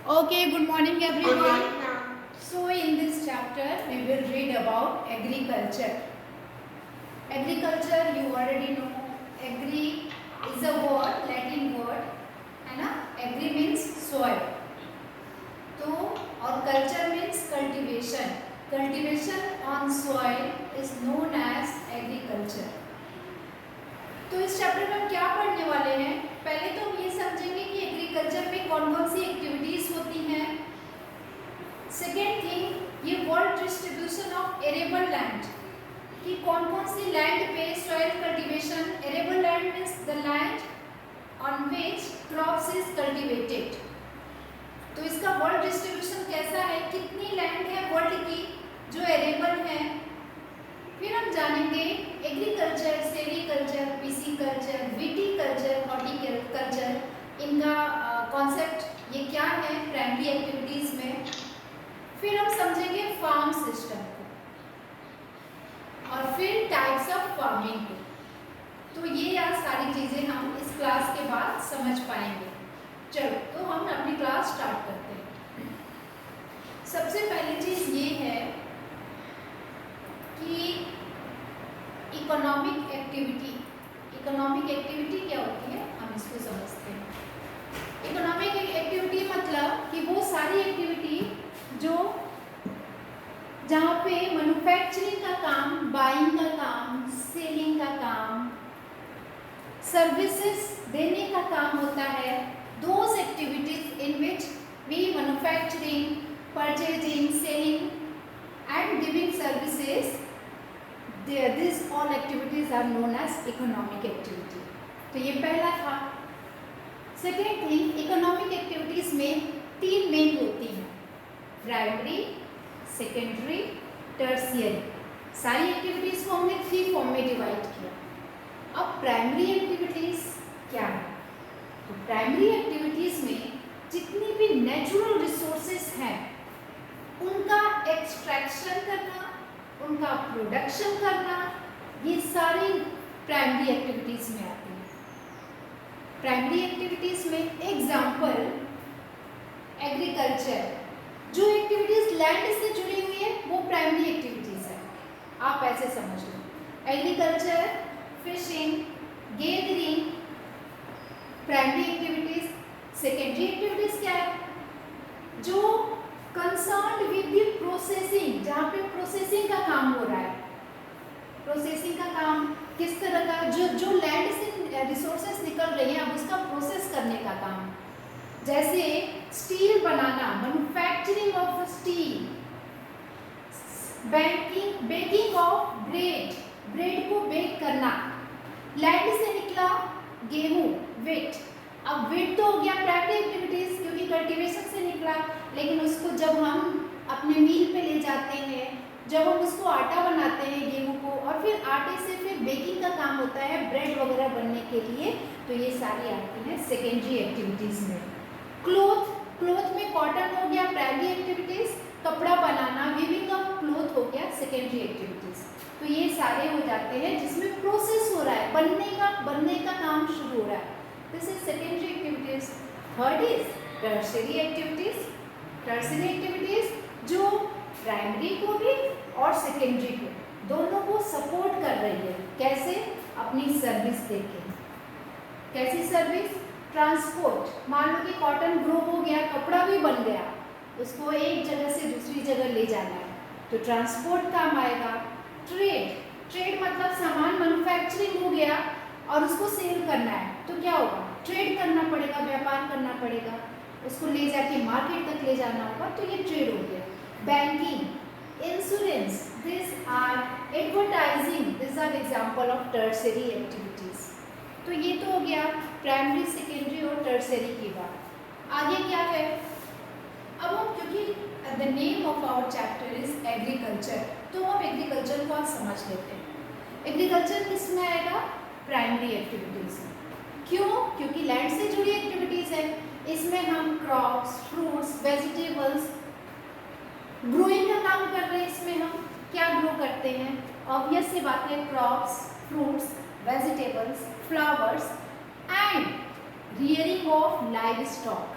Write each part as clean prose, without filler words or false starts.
Okay, good morning Good everyone. morning, ma'am. So in this chapter we will read about agriculture. Agriculture you already know. Agri is a word, Latin word, है ना? Agri means soil. तो और culture means cultivation. Cultivation on soil is known as agriculture. तो इस chapter में हम क्या पढ़ने वाले हैं? पहले तो हम ये समझेंगे कि एग्रीकल्चर में कौन कौन सी एक्टिविटीज होती हैं. सेकेंड थिंग, ये world distribution of arable land, कि कौन कौन सी लैंड पे soil cultivation. Arable land means the land on which crops is cultivated. तो इसका वर्ल्ड डिस्ट्रीब्यूशन कैसा है, कितनी लैंड है वर्ल्ड की जो एरेबल है. फिर हम जानेंगे agriculture, sericulture, pisciculture, viticulture, horticulture, इनका कॉन्सेप्ट ये क्या है प्राइमरी एक्टिविटीज में. फिर हम समझेंगे फार्म सिस्टम को और फिर टाइप्स ऑफ फार्मिंग को. तो ये यार सारी चीज़ें हम इस क्लास के बाद समझ पाएंगे. चलो तो हम अपनी क्लास स्टार्ट करते हैं. सबसे पहली चीज़ ये है कि इकोनॉमिक एक्टिविटी. इकोनॉमिक एक्टिविटी क्या होती है हम इसको समझते हैं. इकोनॉमिक एक्टिविटी मतलब कि वो सारी एक्टिविटी जो जहाँ पे मैन्युफैक्चरिंग का काम, बाइंग का काम, सेलिंग का काम, सर्विसेज देने का काम होता है. Those activities in which we manufacturing, purchasing, selling and giving services, this all activities are known as economic activity. तो ये पहला था. सेकेंड थिंग, इकोनॉमिक एक्टिविटीज में तीन मेन होती हैं, प्राइमरी, सेकेंडरी, टर्शियरी. सारी एक्टिविटीज को हमने 3 फॉर्म में डिवाइड किया. अब प्राइमरी एक्टिविटीज क्या है? तो प्राइमरी एक्टिविटीज में जितनी भी नेचुरल रिसोर्सेज हैं उनका एक्सट्रैक्शन करना, उनका प्रोडक्शन करना, ये सारी प्राइमरी एक्टिविटीज में आती है. प्राइमरी एक्टिविटीज में एग्जाम्पल एग्रीकल्चर, जो एक्टिविटीज लैंड से जुड़ी हुई है वो प्राइमरी एक्टिविटीज है. आप ऐसे समझ लो, agriculture, fishing, gathering primary activities. Secondary activities क्या है? जो कंसर्न्ड विद द प्रोसेसिंग, जहाँ पे प्रोसेसिंग का काम हो रहा है. प्रोसेसिंग का काम किस तरह का, जो लैंड से रिसोर्सेज निकल रही हैं अब उसका प्रोसेस करने का काम. जैसे steel banana, manufacturing of steel, baking of bread, bread को बेक करना. लैंड से निकला गेहूं, वेट. अब वेट तो हो गया प्राइमरी एक्टिविटीज क्योंकि कल्टीवेशन से निकला, लेकिन उसको जब हम अपने मिल पे ले जाते हैं, जब हम उसको आटा बनाते हैं गेहूं को, और फिर आटे से फिर बेकिंग का काम होता है ब्रेड वगैरह बनने के लिए, तो ये सारी आती हैं सेकेंडरी एक्टिविटीज में. क्लोथ में कॉटन हो गया प्राइमरी एक्टिविटीज, कपड़ा बनाना, वीविंग ऑफ क्लोथ हो गया सेकेंडरी एक्टिविटीज. तो ये सारे हो जाते हैं जिसमें प्रोसेस हो रहा है, बनने का काम शुरू हो रहा है. This is secondary activities. Third is tertiary activities. Tertiary activities जो प्राइमरी को भी और सेकेंडरी को दोनों को सपोर्ट कर रही है. कैसे? अपनी सर्विस देके. कैसी सर्विस? ट्रांसपोर्ट. मान लो कि कॉटन ग्रो हो गया, कपड़ा भी बन गया, उसको एक जगह से दूसरी जगह ले जाना है तो ट्रांसपोर्ट काम आएगा. ट्रेड मतलब सामान मैन्युफैक्चरिंग हो गया और उसको सेल करना है तो क्या होगा? ट्रेड करना पड़ेगा, व्यापार करना पड़ेगा, उसको ले जाके मार्केट तक ले जाना होगा, तो ये ट्रेड हो गया. Banking, insurance, this are advertising, this are example of tertiary activities. तो ये तो हो गया प्राइमरी, सेकेंडरी और टर्शियरी की बात. आगे क्या है? अब हम, क्योंकि the name of our chapter is agriculture, तो हम एग्रीकल्चर को आज समझ लेते हैं. एग्रीकल्चर किस में आएगा? प्राइमरी एक्टिविटीज में. क्यों? क्योंकि लैंड से जुड़ी एक्टिविटीज है. इसमें हम क्रॉप्स, फ्रूट्स, वेजिटेबल्स, ग्रोइंग का काम कर रहे हैं. इसमें हम क्या ग्रो करते हैं? ऑब्वियस सी बात है, crops, fruits, vegetables, flowers and rearing of livestock.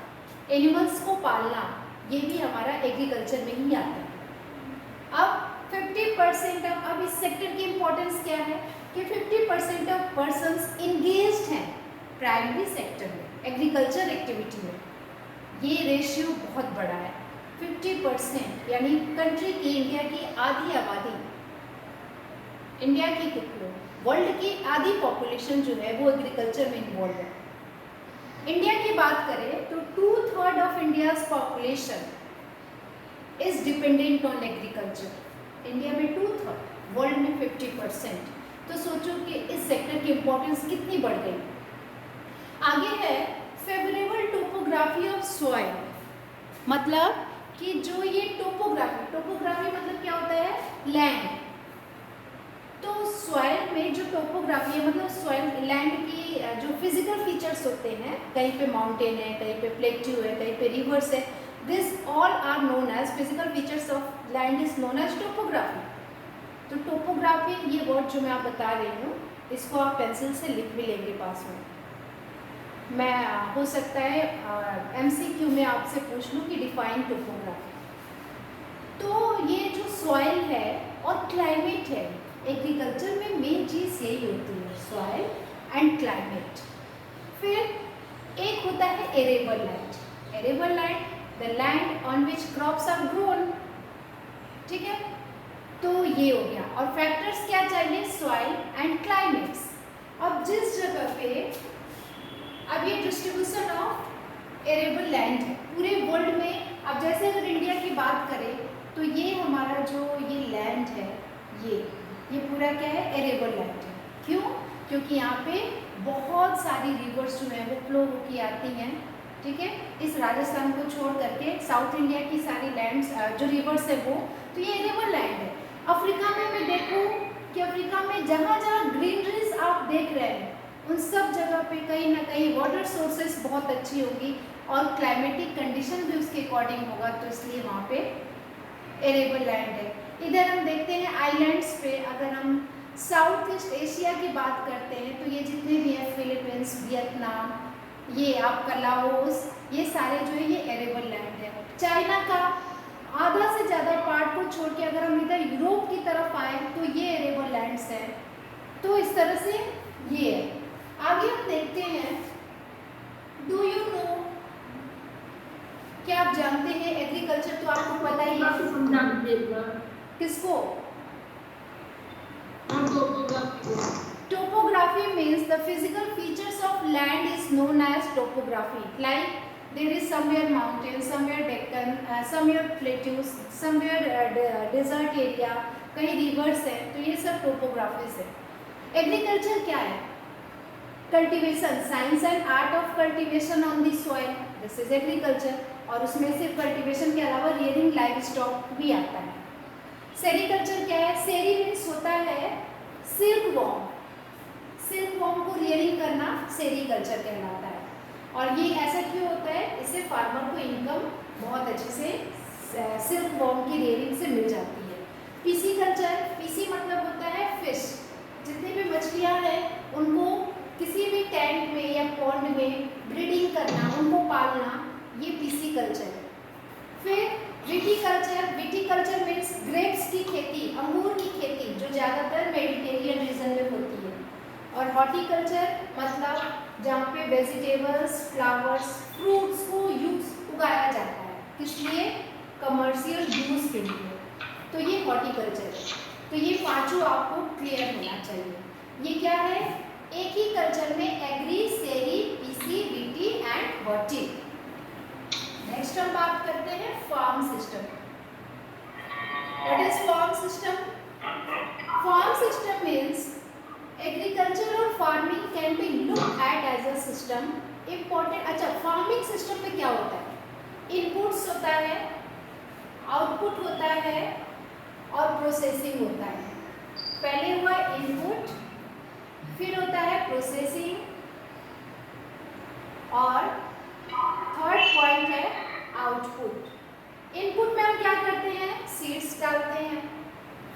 Animals को पालना, ये भी हमारा एग्रीकल्चर में ही आता है। अब 50% अब इस सेक्टर की इम्पोर्टेंस क्या है कि 50% ऑफ पर्सन्स इंगेज्ड हैं प्राइमरी सेक्टर में, एग्रीकल्चर एक्टिविटी में। ये रेशियो बहुत बड़ा है, 50%, यानी कंट्री की, इंडिया की आधी आबादी, इंडिया की कितनी, वर्ल्ड की आधी पॉपुलेशन जो है वो एग्रीकल्चर में इन्वॉल्व है। इंडिया की बात करें तो 2/3 of India's population is dependent on agriculture. India में 2/3, वर्ल्ड में 50%। तो सोचो कि इस सेक्टर की इम्पोर्टेंस कितनी बढ़ गई। आगे है फेवरेबल टोपोग्राफी ऑफ सॉइल, मतलब कि जो ये टोपोग्राफी मतलब क्या होता है, लैंड। तो सॉइल में जो टोपोग्राफी है मतलब सॉइल लैंड की जो फिजिकल फीचर्स होते हैं, कहीं पे माउंटेन है, कहीं पे प्लेट्यू है, कहीं पे रिवर्स है, this all are known as physical features of land is known as topography. तो टोपोग्राफी ये वर्ड जो मैं आप बता रही हूँ, इसको आप पेंसिल से लिख भी लेंगे पास में। मैं हो सकता है MCQ में आपसे पूछ लूँ कि डिफाइन टोपोग्राफी। तो ये जो सॉइल है और क्लाइमेट है, एग्रीकल्चर में मेन चीज़ यही होती है, सॉइल एंड क्लाइमेट। फिर एक होता है arable land. Arable land, the land on which crops are grown, ठीक है। तो ये हो गया। और फैक्टर्स क्या चाहिए, सॉइल एंड क्लाइमेट्स। अब जिस जगह पे, अब ये डिस्ट्रीब्यूशन ऑफ एरेबल लैंड है पूरे वर्ल्ड में। अब जैसे अगर इंडिया की बात करें तो ये हमारा जो ये लैंड है, ये पूरा क्या है, एरेबल लैंड है। क्यों? क्योंकि यहाँ पे बहुत सारी रिवर्स जो है वो फ्लो होके आती हैं, ठीक है। इस राजस्थान को छोड़ करके साउथ इंडिया की सारी लैंड्स जो रिवर्स है वो, तो ये एरेबल लैंड है। अफ्रीका में मैं देखूँ कि अफ्रीका में जहाँ जहाँ ग्रीनरीज आप देख रहे हैं, उन सब जगह पे कहीं ना कहीं वाटर सोर्सेस बहुत अच्छी होगी और क्लाइमेटिक कंडीशन भी उसके अकॉर्डिंग होगा, तो इसलिए वहाँ पे एरेबल लैंड है। इधर हम देखते हैं आइलैंड्स पे, अगर हम साउथ ईस्ट एशिया की बात करते हैं तो ये जितने भी हैं, फिलीपींस, वियतनाम, ये आपका लाओस, ये सारे जो है ये एरेबल लैंड है। चाइना का आधा से ज़्यादा पार्ट को छोड़ के अगर हम इधर यूरोप की तरफ आए तो ये एरेबल लैंड्स हैं। तो इस तरह से ये है। आगे हम देखते हैं, डू यू नो, क्या आप जानते हैं एग्रीकल्चर तो आपको पता ही है, किसको, topography means the physical features of land is known as topography. Like there is somewhere mountain, somewhere Deccan, somewhere plateaus, somewhere desert area, कहीं रिवर्स है, तो ये सब टोपोग्राफीज है। एग्रीकल्चर क्या है, cultivation, science and art of cultivation on the soil, this is agriculture. और उसमें सिर्फ कल्टीवेशन के अलावा रियरिंग लाइव स्टॉक भी आता है। सेरीकल्चर क्या है, सेरी मीन्स होता है सिल्क वॉर्म, सिल्क वॉर्म को रियरिंग करना सेरीकल्चर कहलाता है। और ये ऐसा क्यों होता है, इससे फार्मर को इनकम बहुत अच्छे से सिल्क वॉर्म की रियरिंग से मिल जाती है। पीसीकल्चर, पीसी मतलब होता है फिश, जितनी भी मछलियाँ हैं उनको किसी भी टैंक में या पॉन्ड में ब्रीडिंग करना, उनको पालना, ये पीसीकल्चर है। फिर विटीकल्चर, विटीकल्चर मीन्स ग्रेप्स की खेती, अंगूर की खेती, जो ज़्यादातर मेडिटेरियन रीजन में होती है। और हॉर्टिकल्चर मतलब जहाँ पे वेजिटेबल्स, फ्लावर्स, फ्रूट्स को उगाया जाता है, किस लिए, कमर्शियल यूज के लिए, तो ये हॉर्टिकल्चर है। तो ये पांचों आपको क्लियर होना चाहिए। ये क्या है, एक ही कल्चर में agri, seri, pisci, viti and horti. Next हम बात करते हैं farm system. What is farm system? Farm system means agriculture और farming can be look at as a system. Important, अच्छा फार्मिंग सिस्टम में क्या होता है, इनपुट्स होता है, आउटपुट होता है और प्रोसेसिंग होता है। पहले हुआ इनपुट, फिर होता है प्रोसेसिंग, और थर्ड पॉइंट है आउटपुट। इनपुट में हम क्या करते हैं, सीड्स डालते हैं,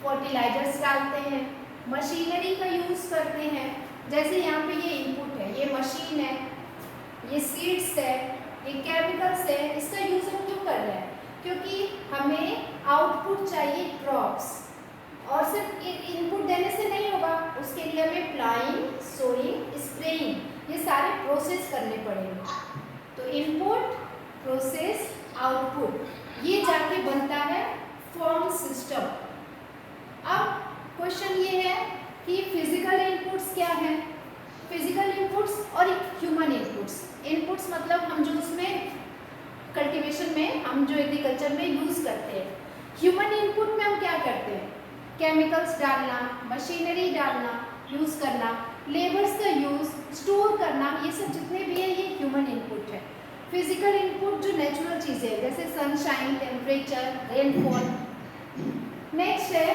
फर्टिलाइजर्स डालते हैं, मशीनरी का यूज़ करते हैं। जैसे यहाँ पे ये इनपुट है, ये मशीन है, ये सीड्स है, ये केमिकल्स है, इसका यूज हम क्यों कर रहे हैं? क्योंकि हमें आउटपुट चाहिए क्रॉप्स, और सिर्फ इनपुट देने से नहीं होगा, उसके लिए हमें प्लाइंग, सोइंग, स्प्रेइंग ये सारे प्रोसेस करने पड़ेंगे। तो इनपुट, प्रोसेस, आउटपुट, ये जाके बनता है फॉर्म सिस्टम। अब क्वेश्चन ये है कि फिजिकल इनपुट्स क्या है? फिजिकल इनपुट्स और ह्यूमन इनपुट्स। इनपुट्स मतलब हम जो उसमें कल्टीवेशन में, हम जो एग्रीकल्चर में यूज करते हैं। ह्यूमन इनपुट में हम क्या करते हैं? केमिकल्स डालना, मशीनरी डालना, यूज करना, लेबर्स का यूज, स्टोर करना, ये सब जितने भी है ये ह्यूमन इनपुट है। फिजिकल इनपुट जो नेचुरल चीजें है जैसे सनशाइन, टेम्परेचर, रेनफॉल। नेक्स्ट है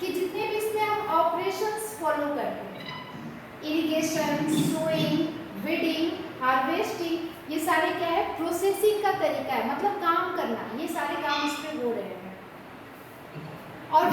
कि जितने भी इसमें हम ऑपरेशंस फॉलो करते हैं, इरिगेशन, सोइंग, वीडिंग, हार्वेस्टिंग, ये सारे क्या है? प्रोसेसिंग का तरीका है, मतलब काम करना, ये सारे काम इसमें हो रहे हैं। और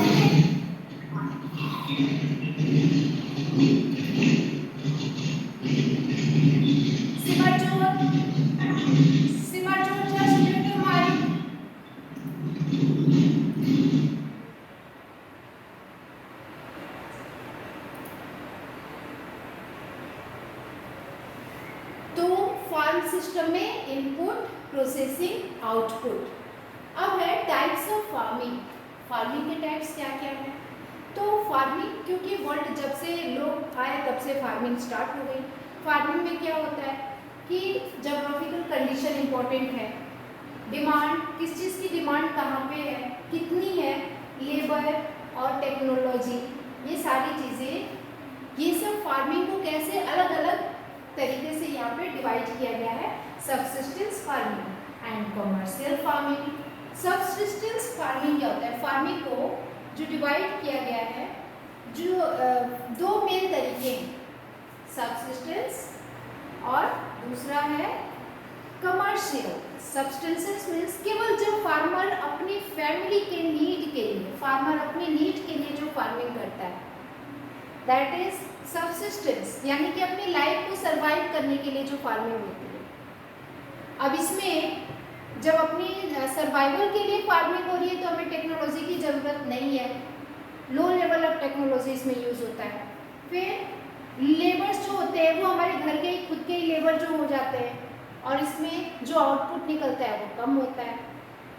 सिस्टम में इनपुट, प्रोसेसिंग, आउटपुट। अब है टाइप्स ऑफ फार्मिंग। फार्मिंग के टाइप्स क्या क्या है? तो फार्मिंग, क्योंकि वर्ल्ड जब से लोग आए तब से फार्मिंग स्टार्ट हो गई। फार्मिंग में क्या होता है कि ज्योग्राफिकल कंडीशन इम्पोर्टेंट है, डिमांड, किस चीज़ की डिमांड कहाँ पे है, कितनी है, लेबर और टेक्नोलॉजी, ये सारी चीज़ें, ये सब फार्मिंग को कैसे अलग अलग तरीके से यहाँ पे डिवाइड किया गया है। Subsistence farming and commercial farming. Subsistence farming क्या होता है? फार्मिंग को जो डिवाइड किया गया है, जो दो मेन तरीके हैं, सबसिस्टेंस और दूसरा है कमर्शियल। सबसिस्टेंस मीन्स केवल जब फार्मर अपनी फैमिली के नीड के लिए, फार्मर अपनी नीड के लिए जो फार्मिंग करता है, दैट इज सबसिस्टेंस, यानी कि अपनी लाइफ को सरवाइव करने के लिए जो फार्मिंग होती है। अब इसमें जब अपनी सर्वाइवल के लिए फार्मिंग हो रही है तो हमें टेक्नोलॉजी की ज़रूरत नहीं है, लो लेवल ऑफ टेक्नोलॉजी इसमें यूज़ होता है। फिर लेबर्स जो होते हैं वो हमारे घर के ही खुद के ही लेबर जो हो जाते हैं, और इसमें जो आउटपुट निकलता है वो कम होता है।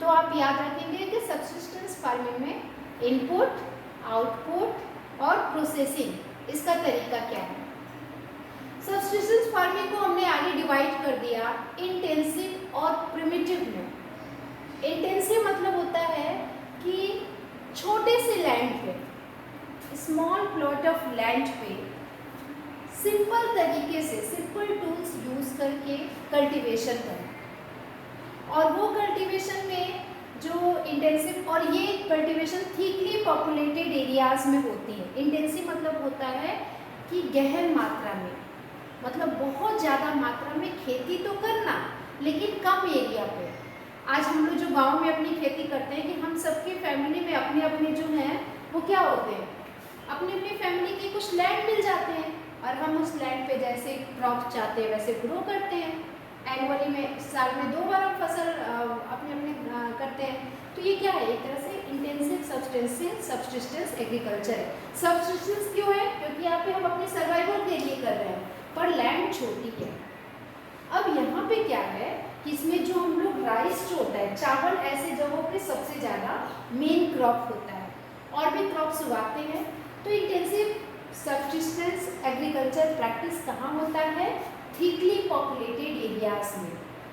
तो आप याद रखेंगे कि सबसिस्टेंस फार्मिंग में इनपुट, आउटपुट और प्रोसेसिंग, इसका तरीका क्या है। सबसिस्टेंस फार्मिंग को हमने आगे डिवाइड कर दिया इंटेंसिव और प्रिमिटिव में। इंटेंसिव मतलब होता है कि छोटे से लैंड पे, स्मॉल प्लॉट ऑफ लैंड पे सिंपल तरीके से, सिंपल टूल्स यूज करके कल्टीवेशन करना। और वो कल्टीवेशन में जो इंटेंसिव, और ये कल्टीवेशन थिकली पॉपुलेटेड एरियाज में होती है। इंटेंसिव मतलब होता है कि गहन मात्रा में, मतलब बहुत ज़्यादा मात्रा में खेती तो करना लेकिन कम एरिया पे। आज हम लोग जो गांव में अपनी खेती करते हैं कि हम सबकी फैमिली में अपने अपने जो हैं वो क्या होते हैं, अपनी अपनी फैमिली के कुछ लैंड मिल जाते हैं, और हम उस लैंड पे जैसे क्रॉप चाहते हैं वैसे ग्रो करते हैं। एनुअली में, साल में 2 बार हम फसल अपने अपने करते हैं। तो ये क्या है? एक तरह से इंटेंसिव सबसिस्टेंस एग्रीकल्चर है। सबसिस्टेंस क्यों है? क्योंकि यहाँ पे हम अपने सर्वाइवल के लिए कर रहे हैं, पर लैंड छोटी है। अब यहाँ पे क्या है कि इसमें जो हम लोग राइस जो होता है, चावल, ऐसे जगहों पे सबसे ज़्यादा मेन क्रॉप होता है, और भी क्रॉप्स उगाते हैं। तो इंटेंसिव सबसिस्टेंस एग्रीकल्चर प्रैक्टिस कहाँ होता है? थिकली पॉपुलेटेड एरियाज में,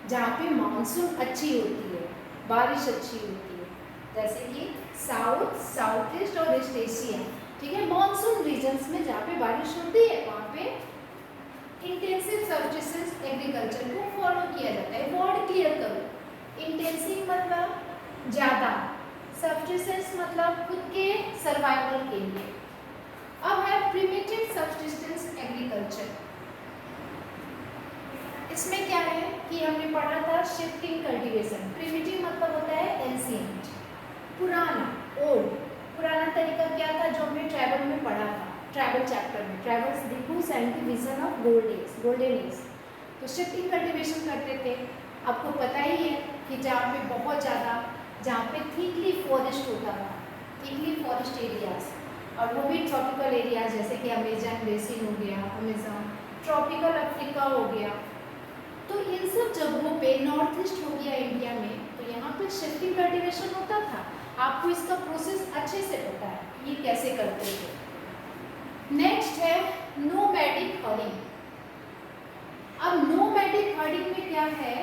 जहाँ पे मानसून अच्छी होती है, बारिश अच्छी होती है, जैसे कि साउथ, साउथ ईस्ट और ईस्ट एशिया, ठीक है, मानसून रीजन्स में जहाँ पे बारिश होती है वहाँ पे इंटेंसिव सबसिस्टेंस एग्रीकल्चर को फॉलो किया जाता है। वर्ड क्लियर करो, इंटेंसिव मतलब ज़्यादा, सबसिस्टेंस मतलब खुद के सर्वाइवल के लिए। अब है प्रिमिटिव सबसिस्टेंस एग्रीकल्चर। इसमें क्या है कि हमने पढ़ा था शिफ्टिंग कल्टीवेशन। प्रिमिटिव मतलब होता है एंशिएंट, पुराना, ओल्ड। पुराना तरीका क्या था जो हमने ट्रैवल में पढ़ा था, ट्रैवल चैप्टर में, travels the two vision of golden age. तो शिफ्टिंग कल्टीवेशन करते थे, आपको पता ही है कि जहाँ पे बहुत ज़्यादा, जहाँ पे थिकली फॉरेस्ट होता था, थिकली फॉरेस्ट एरियाज, और वो भी ट्रॉपिकल एरियाज जैसे कि अमेजन बेसिन हो गया, अमेजन, ट्रॉपिकल अफ्रीका हो गया। तो इन सब जगहों पे नॉर्थ ईस्ट हो गया इंडिया में, तो यहाँ पे शिफ्टिंग कल्टीवेशन होता था। आपको इसका प्रोसेस अच्छे से पता है, ये कैसे करते थे। नेक्स्ट है नोमैडिक हर्डिंग। अब नोमैडिक हर्डिंग में क्या है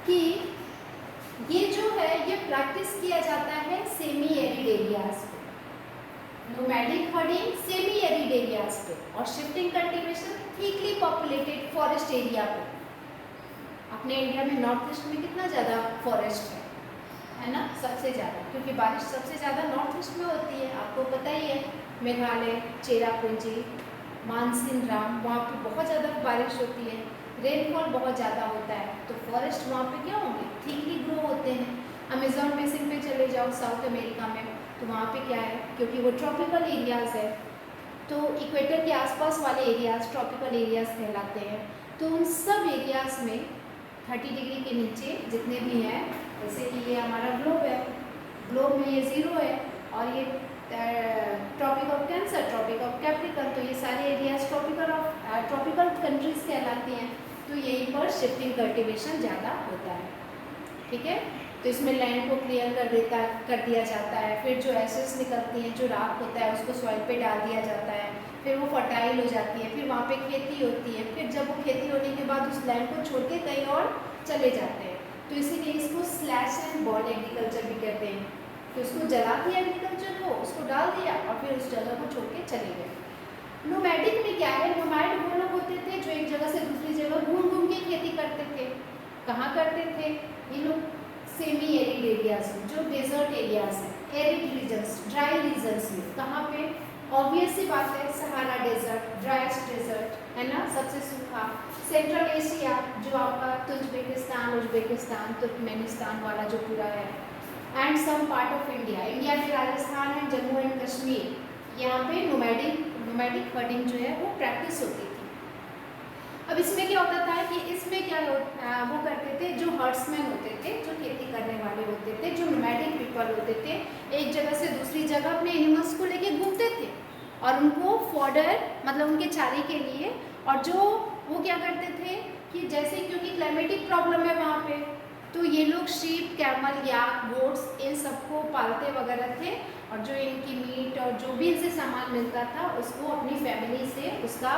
कि ये जो है ये प्रैक्टिस किया जाता है सेमी एरिड एरियाज पे, nomadic herding semi arid areas पे, और shifting cultivation thickly populated forest area पे। अपने इंडिया में नॉर्थ ईस्ट में कितना ज़्यादा फॉरेस्ट है ना, सबसे ज़्यादा, क्योंकि बारिश सबसे ज़्यादा नॉर्थ ईस्ट में होती है, आपको पता ही है। मेघालय, चेरापूंजी, मानसिनराम, वहाँ पे बहुत ज़्यादा बारिश होती है, रेनफॉल बहुत ज़्यादा होता है, तो फॉरेस्ट वहाँ पे क्या होंगे, थिकली ग्रो होते हैं। अमेजॉन बेसिन पे चले जाओ साउथ अमेरिका में, तो वहाँ पे क्या है, क्योंकि वो ट्रॉपिकल एरियाज़ है, तो इक्वेटर के आसपास वाले एरियाज़ ट्रॉपिकल एरियाज़ कहलाते हैं। तो उन सब एरियाज़ में 30 डिग्री के नीचे जितने भी हैं, जैसे कि ये हमारा ग्लोब है, ग्लोब में ये 0 है, और ये tropic of cancer, tropic of capricorn, तो ये सारे एरियाज ट्रॉपिकल कंट्रीज कहलाती हैं। तो यहीं पर शिफ्टिंग कल्टीवेशन ज़्यादा होता है, ठीक है। तो इसमें लैंड को क्लियर कर दिया जाता है, फिर जो एसेस निकलती हैं, जो राख होता है उसको सॉइल पे डाल दिया जाता है, फिर वो फर्टाइल हो जाती है, फिर वहाँ पे खेती होती है, फिर जब वो खेती होने के बाद उस लैंड को छोड़ के कहीं और चले जाते हैं, तो इसीलिए इसको स्लैश एंड बर्न एग्रीकल्चर भी कहते हैं। तो उसको जला दिया एग्रीकल्चर को, उसको डाल दिया और फिर उस जगह को छोड़ के चले गए। नोमैडिक में क्या है, नोमैड वो लोग होते थे जो एक जगह से दूसरी जगह घूम घूम के खेती करते थे। कहाँ करते थे ये लोग, सेमी एरिड एरियाज में, जो डेजर्ट एरियाज हैं, एरिड रीजन्स, ड्राई रीजन्स में। कहाँ पे, ऑब्वियस सी बात है, सहारा डेजर्ट, ड्राइस्ट डेजर्ट है ना, सबसे सूखा। सेंट्रल एशिया जो आपका तुर्कमेनिस्तान, उज्बेकिस्तान, तुर्कमेनिस्तान वाला जो पूरा है, and some part of India, India के राजस्थान एंड जम्मू एंड कश्मीर, यहाँ पे नोमैडिक हर्डिंग जो है वो प्रैक्टिस होती थी। अब इसमें क्या होता था कि इसमें क्या वो करते थे, जो हर्ड्समैन होते थे, जो खेती करने वाले होते थे, जो नोमैडिक पीपल होते थे, एक जगह से दूसरी जगह अपने एनिमल्स को लेके घूमते थे और उनको फॉडर मतलब उनके चारे के लिए, और जो वो क्या करते थे कि जैसे क्योंकि क्लाइमेटिक प्रॉब्लम है वहाँ पे, तो ये लोग शीप, कैमल, याक, गोट्स इन सबको पालते वगैरह थे, और जो इनकी मीट और जो भी इनसे सामान मिलता था उसको अपनी फैमिली से उसका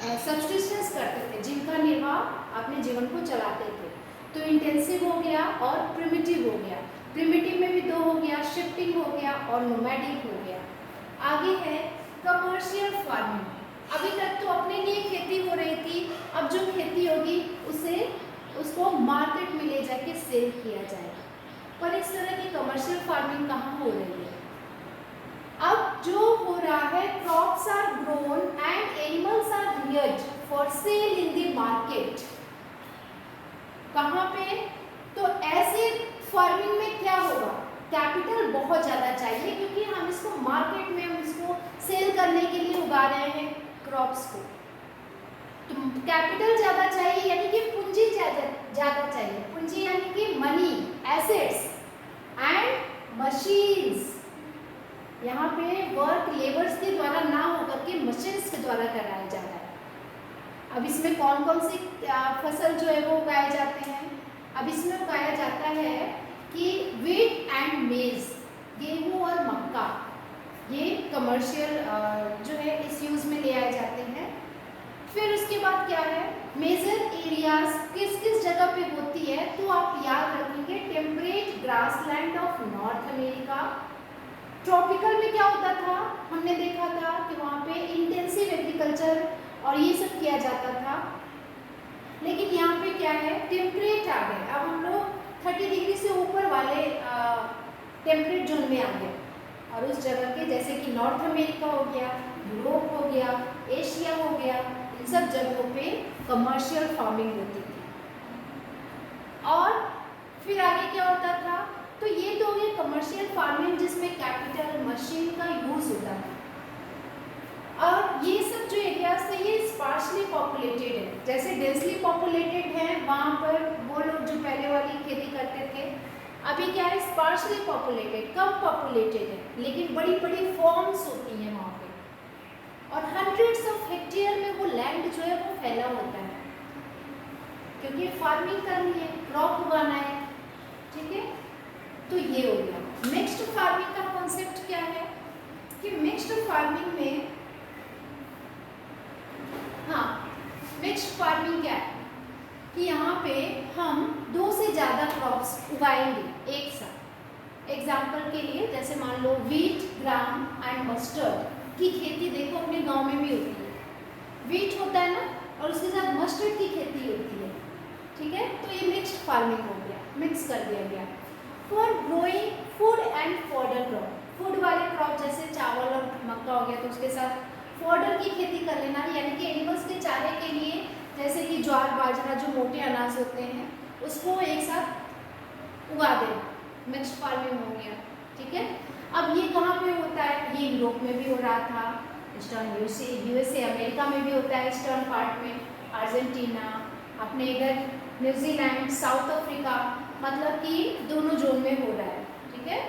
सब्सिस्टेंस करते थे, जिनका निर्वाह अपने जीवन को चलाते थे। तो इंटेंसिव हो गया और प्रिमिटिव हो गया। प्रिमिटिव में भी 2 हो गया, शिफ्टिंग हो गया और नोमैडिक हो गया। आगे है कमर्शियल फार्मिंग। अभी तक तो अपने लिए खेती हो रही थी, अब जो खेती होगी उसको मार्केट में ले जाके सेल किया जाएगा। पर इस तरह की कमर्शियल फार्मिंग कहाँ हो रही है? अब जो हो रहा है, crops are grown and animals are reared for sale in the market. कहाँ पे? तो ऐसे फार्मिंग में क्या होगा, कैपिटल बहुत ज़्यादा चाहिए, क्योंकि हम इसको मार्केट में हम इसको सेल करने के लिए उगा रहे हैं क्रॉप्स को। तो कैपिटल ज़्यादा चाहिए, यानी कि पूंजी ज़्यादा चाहिए। पूंजी यानी कि मनी, एसेट्स एंड मशीन्स। यहाँ पे वर्क लेबर्स के द्वारा ना होकर के मशीन्स के द्वारा कराया जा रहा है। अब इसमें कौन कौन सी फसल जो है वो उगाए जाते हैं? अब इसमें उगाया जाता है कि वीट एंड मेज, गेहूँ और मक्का, ये कमर्शियल जो है इस यूज़ में ले आए जाते हैं। फिर उसके बाद क्या है, मेजर एरियाज किस किस जगह पे होती है, तो आप याद रखेंगे temperate grassland of north America. Tropical में क्या होता था, हमने देखा था कि वहाँ पे इंटेंसिव एग्रीकल्चर और ये सब किया जाता था, लेकिन यहाँ पे क्या है, टेम्परेट आ गए। अब हम लोग 30 डिग्री से ऊपर वाले टेम्परेट जोन में आ गए, और उस जगह के जैसे कि नॉर्थ अमेरिका हो गया, यूरोप हो गया, एशिया हो गया, इन सब जगहों पे कमर्शियल फार्मिंग होती थी। और फिर आगे क्या होता था, तो ये तो हो गया कमर्शियल फार्मिंग जिसमें कैपिटल, मशीन का यूज होता था। और ये सब जो एरियाज थे ये स्पार्सली स्पार्सली पॉपुलेटेड है, जैसे डेंसली पॉपुलेटेड है वहाँ पर वो लोग जो पहले वाली खेती करते थे, अभी क्या है स्पार्सली पॉपुलेटेड, कम पॉपुलेटेड है, लेकिन बड़ी बड़ी फॉर्म्स होती हैं वहाँ पे, और हंड्रेड्स ऑफ हेक्टेयर में वो लैंड जो है वो फैला होता है, क्योंकि फार्मिंग करनी है, क्रॉप उगाना है, ठीक है। तो ये हो गया। मिक्स्ड फार्मिंग का कॉन्सेप्ट क्या है कि मिक्स्ड फार्मिंग में, हाँ मिक्स्ड फार्मिंग क्या है कि यहाँ पे हम 2 से ज़्यादा क्रॉप्स उगाएंगे एक साथ। एग्जाम्पल के लिए जैसे मान लो वीट, ग्राम एंड मस्टर्ड की खेती देखो अपने गांव में भी होती है, वीट होता है ना, और उसके साथ मस्टर्ड की खेती होती है, ठीक है। तो ये मिक्स्ड फार्मिंग हो गया, मिक्स कर दिया गया। For growing food and fodder crop, food वाले क्रॉप जैसे चावल और मक्का हो गया, तो उसके साथ फॉडर की खेती कर लेना, यानी कि एनिमल्स के चारे के लिए, जैसे कि ज्वार बाजरा जो मोटे अनाज होते हैं उसको एक साथ उगा देना, मिक्स्ड फार्मिंग हो गया, ठीक है। अब ये कहाँ पे होता है, ये यूरोप में भी हो रहा था, ईस्टर्न यूएसए अमेरिका में भी होता है, ईस्टर्न पार्ट में अर्जेंटीना, अपने इधर न्यूजीलैंड, साउथ अफ्रीका, मतलब कि दोनों जोन में हो रहा है, ठीक है।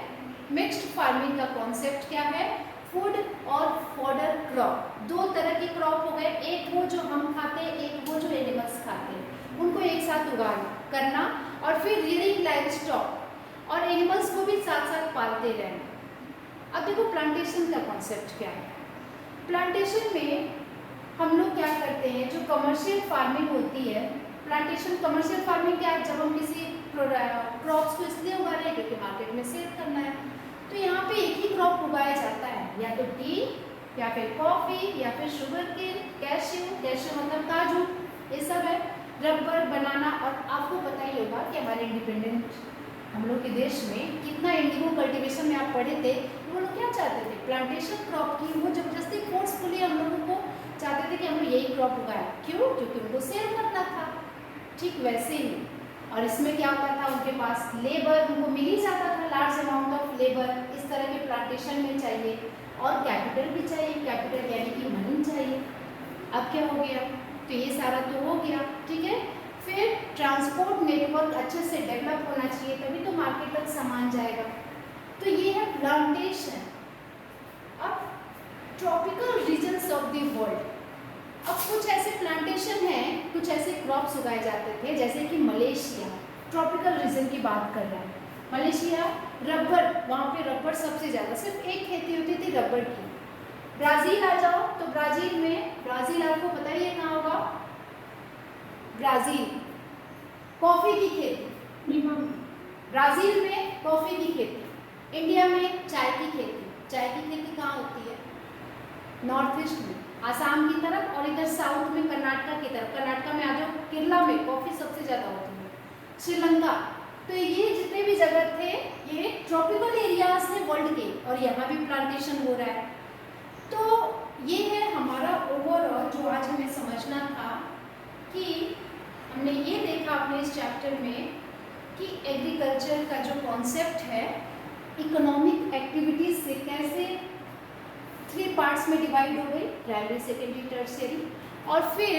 मिक्स्ड फार्मिंग का कॉन्सेप्ट क्या है, फूड और फॉडर क्रॉप, 2 तरह के क्रॉप हो गए, एक वो जो हम खाते हैं, एक वो जो एनिमल्स खाते हैं, उनको एक साथ उगाना करना, और फिर रियरिंग लाइव स्टॉक और एनिमल्स को भी साथ साथ पालते रहना। अब देखो प्लांटेशन का कॉन्सेप्ट क्या है। प्लांटेशन में हम लोग क्या करते हैं, जो कमर्शियल फार्मिंग होती है, प्लांटेशन कमर्शियल फार्मिंग क्या है, जब हम किसी क्रॉप्स को इसलिए उगा रहे हैं क्योंकि मार्केट में सेल करना है, तो यहाँ पे एक ही क्रॉप उगाया जाता है, या तो टी या फिर कॉफ़ी या फिर शुगर केन, कैश्यू मतलब काजू, ये सब है, रबर, बनाना। और आपको पता ही होगा कि हमारे इंडिपेंडेंट हम लोग के देश में कितना इंडिगो कल्टीवेशन में आप पढ़े थे, वो लोग क्या चाहते थे, प्लांटेशन क्रॉप की, वो जबरदस्ती फोर्सफुली हम लोगों को चाहते थे कि हम लोग यही क्रॉप उगाए, क्यों, क्योंकि उनको सेल करना था। ठीक वैसे ही, और इसमें क्या होता था, उनके पास लेबर उनको मिल ही जाता था, लार्ज अमाउंट ऑफ लेबर इस तरह के प्लांटेशन में चाहिए, और कैपिटल भी चाहिए, कैपिटल यानी कि मनी चाहिए। अब क्या हो गया, तो ये सारा तो हो गया, ठीक है। फिर ट्रांसपोर्ट नेटवर्क अच्छे से डेवलप होना चाहिए, तभी तो मार्केट तक सामान जाएगा। तो ये है प्लांटेशन। अब tropical regions of the world, अब कुछ ऐसे प्लांटेशन हैं, कुछ ऐसे क्रॉप्स उगाए जाते थे, जैसे कि मलेशिया, ट्रॉपिकल रीजन की बात कर रहे हैं। मलेशिया रबर, वहाँ पे रबर सबसे ज़्यादा, सिर्फ एक खेती होती थी रबर की। ब्राज़ील आ जाओ, तो ब्राज़ील में, ब्राज़ील आपको पता ही है कहाँ होगा, ब्राज़ील कॉफ़ी की खेती, ब्राज़ील में कॉफ़ी की खेती, इंडिया में चाय की खेती। चाय की खेती कहाँ होती है, नॉर्थ ईस्ट में, आसाम की तरफ, और इधर साउथ में कर्नाटका की तरफ। कर्नाटका में आ जाओ, केरला में कॉफ़ी सबसे ज़्यादा होती है, श्रीलंका। तो ये जितने भी जगह थे, ये ट्रॉपिकल एरियाज हैं वर्ल्ड के, और यहाँ भी प्लांटेशन हो रहा है। तो ये है हमारा ओवरऑल जो आज हमें समझना था, कि हमने ये देखा अपने इस चैप्टर में कि एग्रीकल्चर का जो कॉन्सेप्ट है, इकोनॉमिक एक्टिविटीज से कैसे 3 पार्ट्स में डिवाइड हो गई, प्राइमरी, सेकेंडरी, टर्शियरी, और फिर